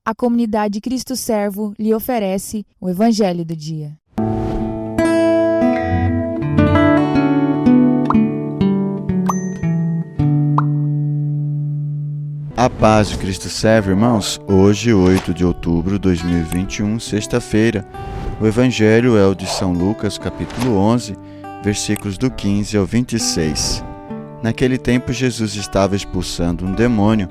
a comunidade Cristo Servo lhe oferece o Evangelho do Dia. A paz de Cristo Servo, irmãos. Hoje, 8 de outubro de 2021, sexta-feira, o Evangelho é o de São Lucas, capítulo 11, versículos do 15 ao 26. Naquele tempo, Jesus estava expulsando um demônio,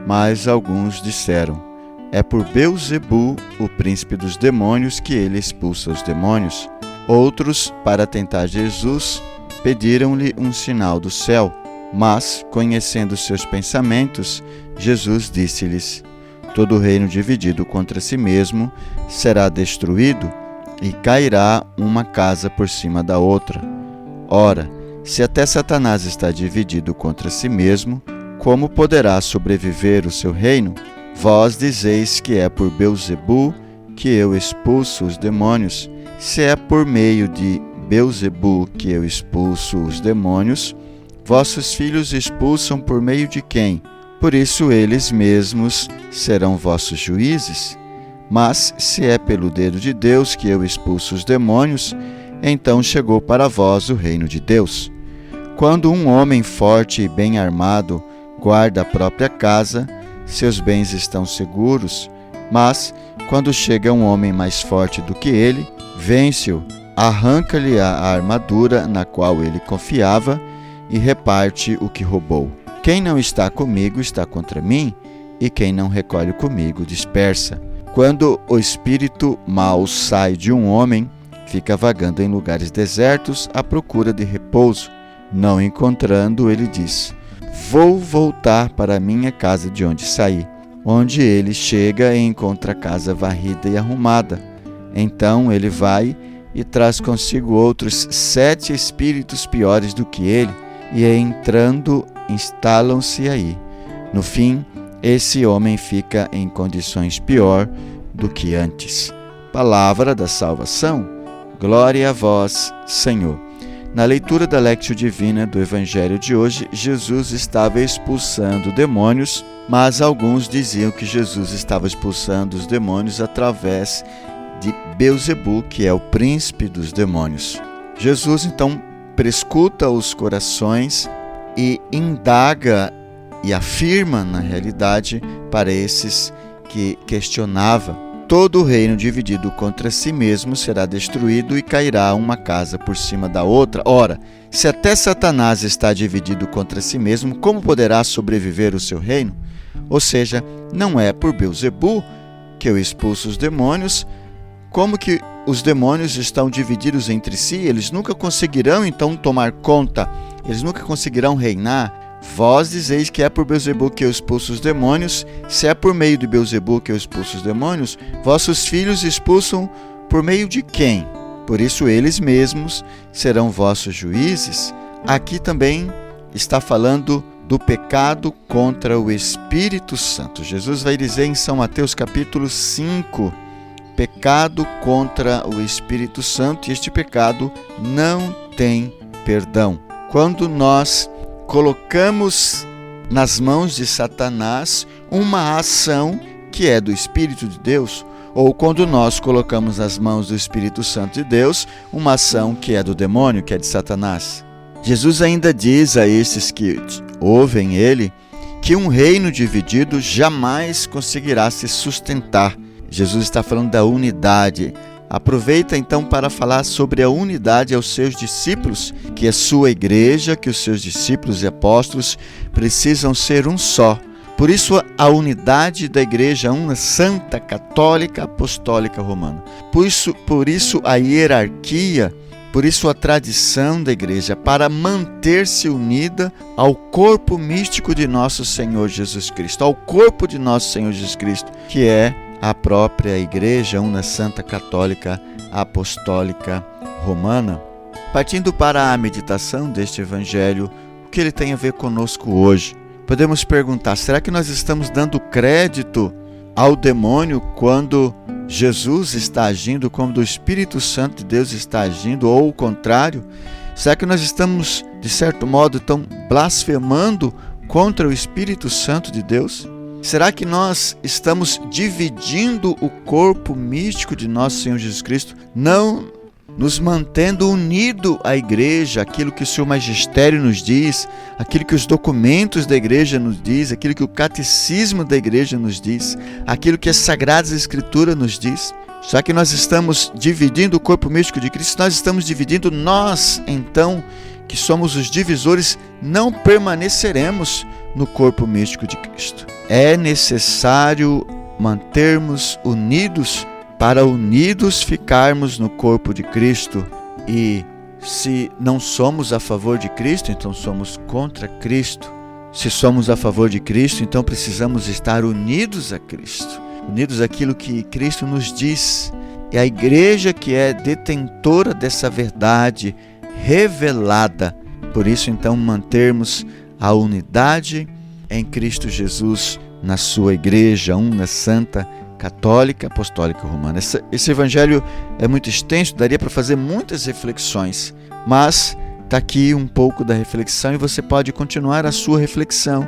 mas alguns disseram: é por Beelzebu, o príncipe dos demônios, que ele expulsa os demônios. Outros, para tentar Jesus, pediram-lhe um sinal do céu. Mas, conhecendo seus pensamentos, Jesus disse-lhes: todo reino dividido contra si mesmo será destruído, e cairá uma casa por cima da outra. Ora, se até Satanás está dividido contra si mesmo, como poderá sobreviver o seu reino? Vós dizeis que é por Beelzebu que eu expulso os demônios. Se é por meio de Beelzebu que eu expulso os demônios, vossos filhos expulsam por meio de quem? Por isso eles mesmos serão vossos juízes. Mas se é pelo dedo de Deus que eu expulso os demônios, então chegou para vós o reino de Deus. Quando um homem forte e bem armado guarda a própria casa, seus bens estão seguros. Mas quando chega um homem mais forte do que ele, vence-o, arranca-lhe a armadura na qual ele confiava e reparte o que roubou. Quem não está comigo está contra mim, e quem não recolhe comigo dispersa. Quando o espírito mau sai de um homem, fica vagando em lugares desertos à procura de repouso. Não encontrando, ele diz: vou voltar para a minha casa de onde saí. Onde ele chega e encontra a casa varrida e arrumada. Então ele vai e traz consigo outros 7 espíritos piores do que ele, e entrando, instalam-se aí. No fim, esse homem fica em condições pior do que antes. Palavra da salvação. Glória a vós, Senhor. Na leitura da Lectio Divina do Evangelho de hoje, Jesus estava expulsando demônios, mas alguns diziam que Jesus estava expulsando os demônios através de Beelzebu, que é o príncipe dos demônios. Jesus, então, prescuta os corações e indaga e afirma, na realidade, para esses que questionavam: todo reino dividido contra si mesmo será destruído e cairá uma casa por cima da outra. Ora, se até Satanás está dividido contra si mesmo, como poderá sobreviver o seu reino? Ou seja, não é por Beelzebu que eu expulso os demônios. Como que os demônios estão divididos entre si? Eles nunca conseguirão, então, tomar conta. Eles nunca conseguirão reinar. Vós dizeis que é por Beelzebu que eu expulso os demônios. Se é por meio de Beelzebu que eu expulso os demônios, vossos filhos expulsam por meio de quem? Por isso eles mesmos serão vossos juízes. Aqui também está falando do pecado contra o Espírito Santo. Jesus vai dizer em São Mateus capítulo 5, pecado contra o Espírito Santo, e este pecado não tem perdão. Quando nós colocamos nas mãos de Satanás uma ação que é do Espírito de Deus, ou quando nós colocamos nas mãos do Espírito Santo de Deus uma ação que é do demônio, que é de Satanás. Jesus ainda diz a esses que ouvem ele que um reino dividido jamais conseguirá se sustentar. Jesus está falando da unidade. Aproveita então para falar sobre a unidade aos seus discípulos, que a sua igreja, que os seus discípulos e apóstolos precisam ser um só. Por isso a unidade da igreja, uma santa, católica, apostólica romana. Por isso a hierarquia, por isso a tradição da igreja, para manter-se unida ao corpo místico de nosso Senhor Jesus Cristo, ao corpo de nosso Senhor Jesus Cristo, que é a própria Igreja, uma santa católica apostólica romana. Partindo para a meditação deste Evangelho, o que ele tem a ver conosco hoje? Podemos perguntar, será que nós estamos dando crédito ao demônio quando Jesus está agindo, quando o Espírito Santo de Deus está agindo, ou o contrário? Será que nós estamos, de certo modo, blasfemando contra o Espírito Santo de Deus? Será que nós estamos dividindo o corpo místico de nosso Senhor Jesus Cristo, não nos mantendo unido à igreja, aquilo que o seu magistério nos diz, aquilo que os documentos da igreja nos diz, aquilo que o catecismo da igreja nos diz, aquilo que as Sagradas Escrituras nos diz? Já que nós estamos dividindo o corpo místico de Cristo, nós estamos dividindo nós, então, que somos os divisores, não permaneceremos no corpo místico de Cristo. É necessário mantermos unidos para unidos ficarmos no corpo de Cristo. E se não somos a favor de Cristo, então somos contra Cristo. Se somos a favor de Cristo, então precisamos estar unidos a Cristo, unidos àquilo que Cristo nos diz. E a igreja que é detentora dessa verdade revelada. Por isso, então, mantermos a unidade em Cristo Jesus na sua igreja, una, santa, católica, apostólica e romana. Esse evangelho é muito extenso, daria para fazer muitas reflexões, mas está aqui um pouco da reflexão e você pode continuar a sua reflexão,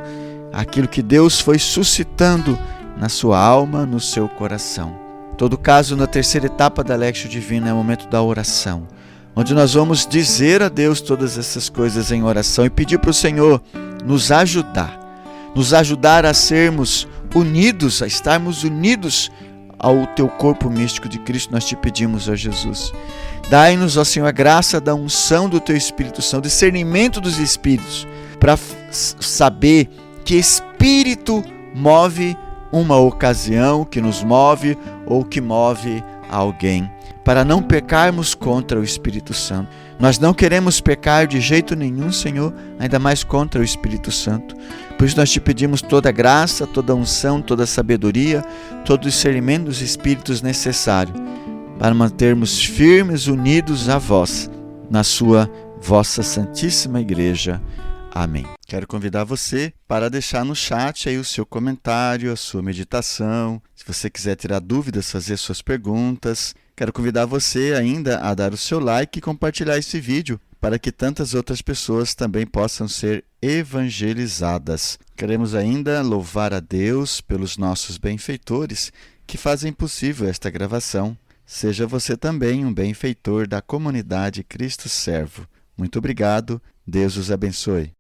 aquilo que Deus foi suscitando na sua alma, no seu coração. Em todo caso, na terceira etapa da Lectio Divina é o momento da oração, onde nós vamos dizer a Deus todas essas coisas em oração e pedir para o Senhor nos ajudar a sermos unidos, a estarmos unidos ao teu corpo místico de Cristo. Nós te pedimos, ó Jesus. Dai-nos, ó Senhor, a graça da unção do teu Espírito Santo, discernimento dos Espíritos, para saber que Espírito move uma ocasião, que nos move ou que move alguém, para não pecarmos contra o Espírito Santo. Nós não queremos pecar de jeito nenhum, Senhor, ainda mais contra o Espírito Santo. Por isso nós te pedimos toda a graça, toda a unção, toda a sabedoria, todo o discernimento dos Espíritos necessário para mantermos firmes, unidos a vós, na vossa Santíssima Igreja. Amém. Quero convidar você para deixar no chat aí o seu comentário, a sua meditação. Se você quiser tirar dúvidas, fazer suas perguntas. Quero convidar você ainda a dar o seu like e compartilhar esse vídeo para que tantas outras pessoas também possam ser evangelizadas. Queremos ainda louvar a Deus pelos nossos benfeitores que fazem possível esta gravação. Seja você também um benfeitor da comunidade Cristo Servo. Muito obrigado. Deus os abençoe.